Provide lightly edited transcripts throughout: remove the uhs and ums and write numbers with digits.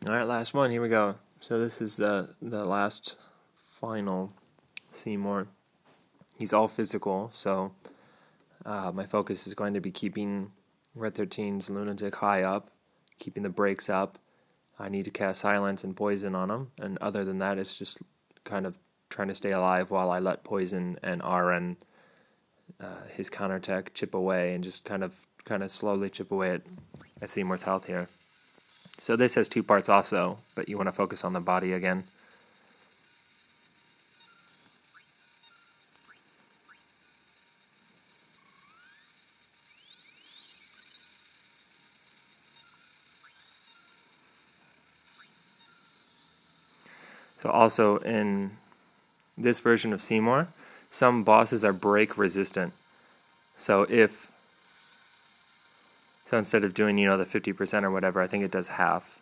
Alright, last one, here we go. So this is the last final Seymour. He's all physical, so my focus is going to be keeping Red 13's Lunatic high up, keeping the brakes up. I need to cast Silence and Poison on him, and other than that, it's just kind of trying to stay alive while I let Poison and Auron, his counterattack, chip away, and just kind of slowly chip away at Seymour's health here. So this has two parts also, but you want to focus on the body again. So also in this version of Seymour, some bosses are break resistant. So instead of doing, the 50% or whatever, I think it does half.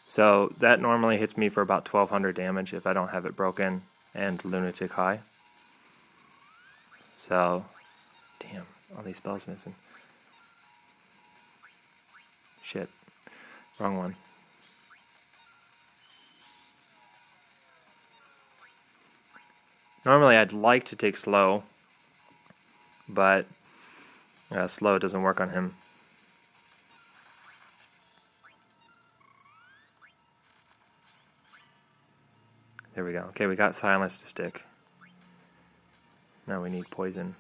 So that normally hits me for about 1200 damage if I don't have it broken and Lunatic high. So, damn, all these spells missing. Shit, wrong one. Normally I'd like to take slow, but slow doesn't work on him. There we go. Okay, we got Silence to stick. Now we need Poison.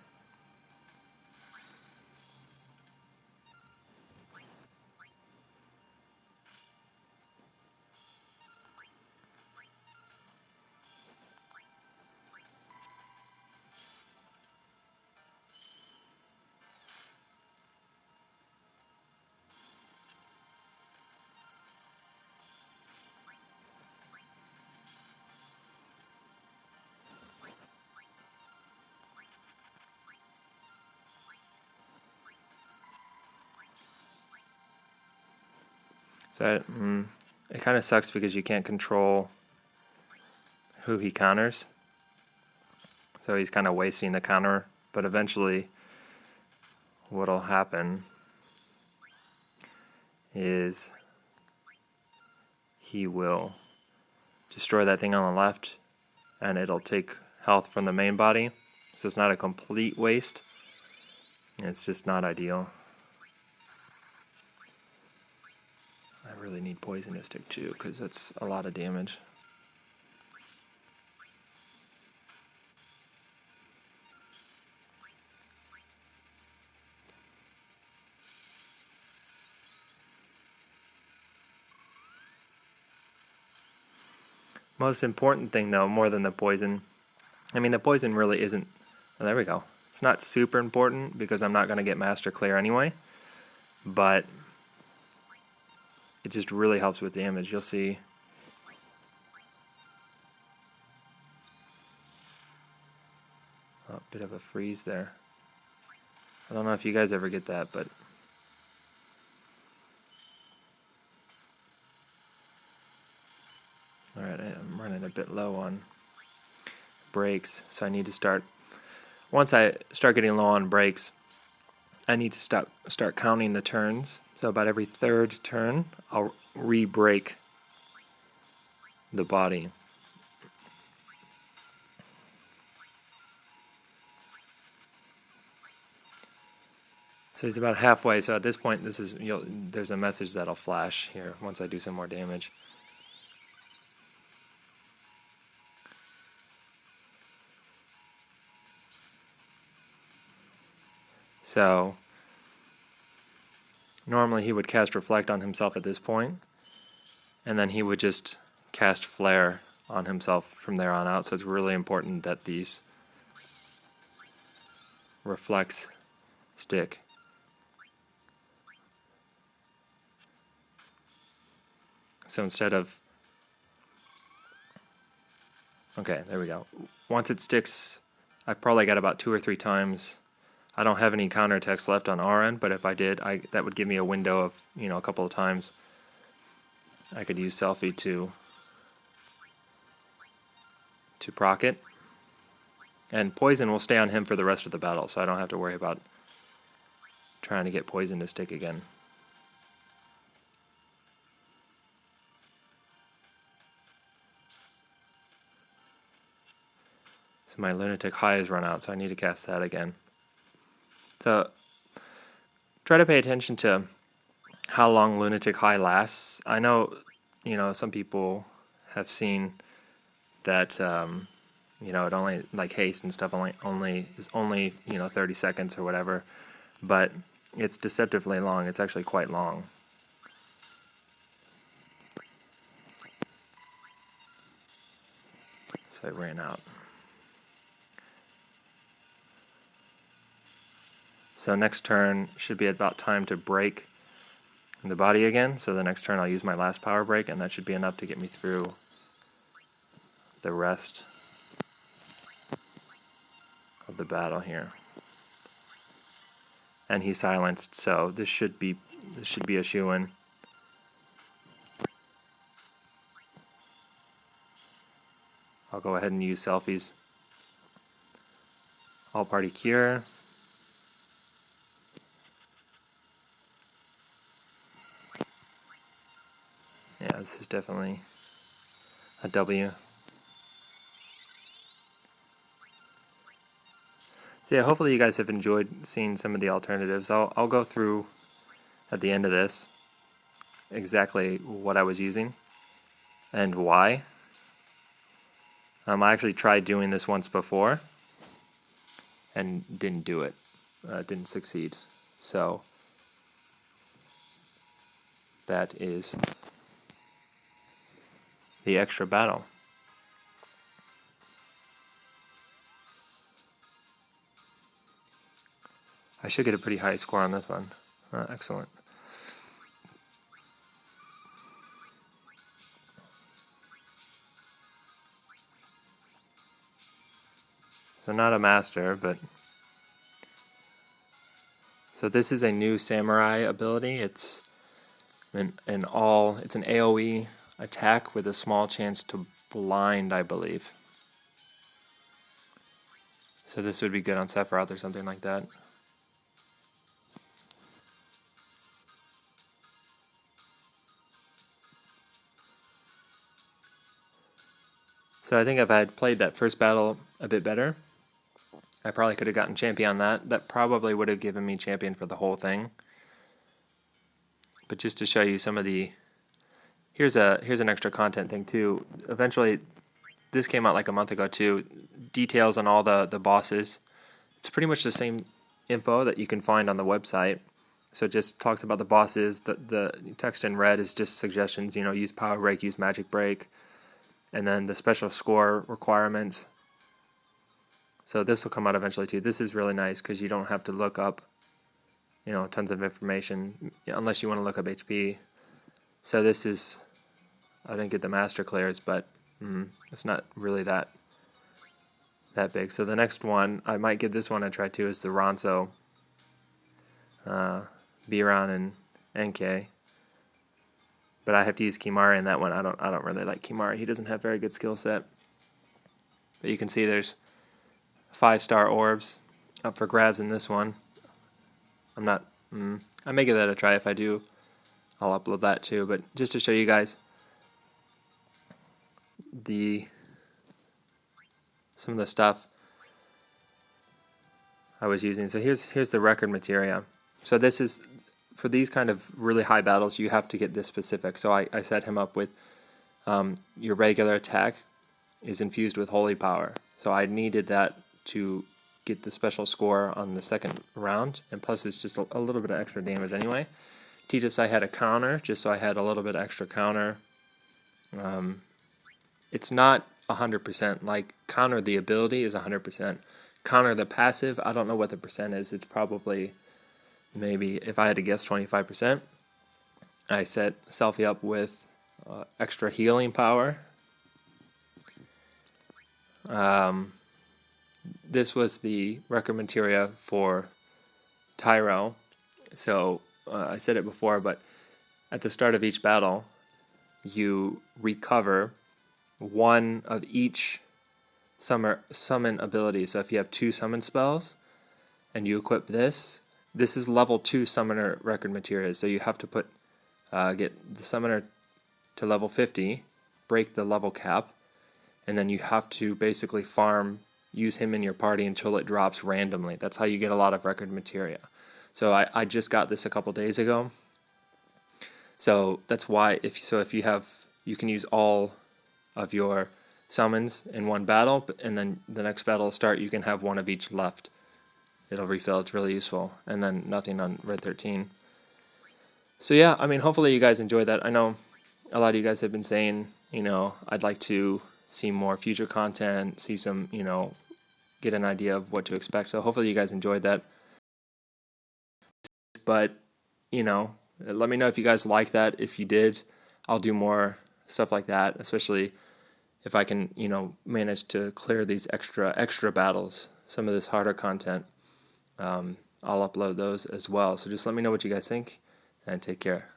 So it kind of sucks because you can't control who he counters. So he's kind of wasting the counter, but eventually what'll happen is he will destroy that thing on the left and it'll take health from the main body. So it's not a complete waste. It's just not ideal. I really need Poison to stick too, because that's a lot of damage. Most important thing though, more than the Poison, the Poison really isn't, oh, there we go. It's not super important because I'm not going to get Master Clear anyway, but it just really helps with damage. You'll see. Oh, bit of a freeze there. I don't know if you guys ever get that, but alright, I'm running a bit low on breaks, so I need to start. Once I start getting low on breaks, I need to start counting the turns. So about every third turn, I'll re-break the body. So he's about halfway. So at this point, there's a message that'll flash here once I do some more damage. So normally he would cast Reflect on himself at this point, and then he would just cast Flare on himself from there on out. So it's really important that these reflects stick. So instead of Okay, there we go. Once it sticks, I've probably got about 2 or 3 times. I don't have any counter text left on Auron, but if I did, that would give me a window of, a couple of times I could use Selfie to proc it. And poison will stay on him for the rest of the battle, so I don't have to worry about trying to get poison to stick again. So my Lunatic High has run out, so I need to cast that again. So try to pay attention to how long Lunatic High lasts. I know, some people have seen that, it only, like haste and stuff, is only 30 seconds or whatever, but it's deceptively long. It's actually quite long. So I ran out. So next turn should be about time to break the body again. So the next turn I'll use my last power break, and that should be enough to get me through the rest of the battle here. And he's silenced, so this should be a shoo-in. I'll go ahead and use Selfies. All party cure. Yeah, this is definitely a W. So yeah, hopefully you guys have enjoyed seeing some of the alternatives. I'll go through at the end of this exactly what I was using and why. I actually tried doing this once before and didn't do it. Didn't succeed. So that is the extra battle. I should get a pretty high score on this one. Excellent. So not a master, but so this is a new samurai ability. It's an AoE attack with a small chance to blind, I believe. So this would be good on Sephiroth or something like that. So I think if I had played that first battle a bit better, I probably could have gotten champion on that. That probably would have given me champion for the whole thing. But just to show you some of the... Here's an extra content thing too. Eventually, this came out like a month ago too. Details on all the bosses. It's pretty much the same info that you can find on the website. So it just talks about the bosses. The text in red is just suggestions. Use power break, use magic break. And then the special score requirements. So this will come out eventually too. This is really nice because you don't have to look up, tons of information unless you want to look up HP. So this is, I didn't get the master clears, but it's not really that big. So the next one, I might give this one a try too, is the Ronso, Biran and NK. But I have to use Kimari in that one. I don't really like Kimari. He doesn't have very good skill set. But you can see there's 5-star orbs up for grabs in this one. I may give that a try. If I do, I'll upload that too. But just to show you guys some of the stuff I was using. So here's the record materia. So this is, for these kind of really high battles, you have to get this specific. So I set him up with your regular attack is infused with holy power. So I needed that to get the special score on the second round, and plus it's just a little bit of extra damage anyway. Titus, I had a counter, just so I had a little bit extra counter. It's not 100%, like counter the ability is 100%. Counter the passive, I don't know what the percent is. It's probably, maybe, if I had to guess, 25%. I set Selfie up with extra healing power. this was the record materia for Tyro. So I said it before, but at the start of each battle, you recover one of each summon ability. So if you have 2 summon spells and you equip this is level 2 summoner record materia. So you have to put get the summoner to level 50, break the level cap, and then you have to basically use him in your party until it drops randomly. That's how you get a lot of record materia. So I just got this a couple days ago. So that's why if you can use all of your summons in one battle, and then the next battle will start, you can have one of each left. It'll refill, it's really useful. And then nothing on Red 13. So yeah, I mean, hopefully you guys enjoyed that. I know a lot of you guys have been saying, I'd like to see more future content, see some, get an idea of what to expect. So hopefully you guys enjoyed that. But, let me know if you guys like that. If you did, I'll do more stuff like that, especially if I can, manage to clear these extra battles, some of this harder content. I'll upload those as well. So just let me know what you guys think, and take care.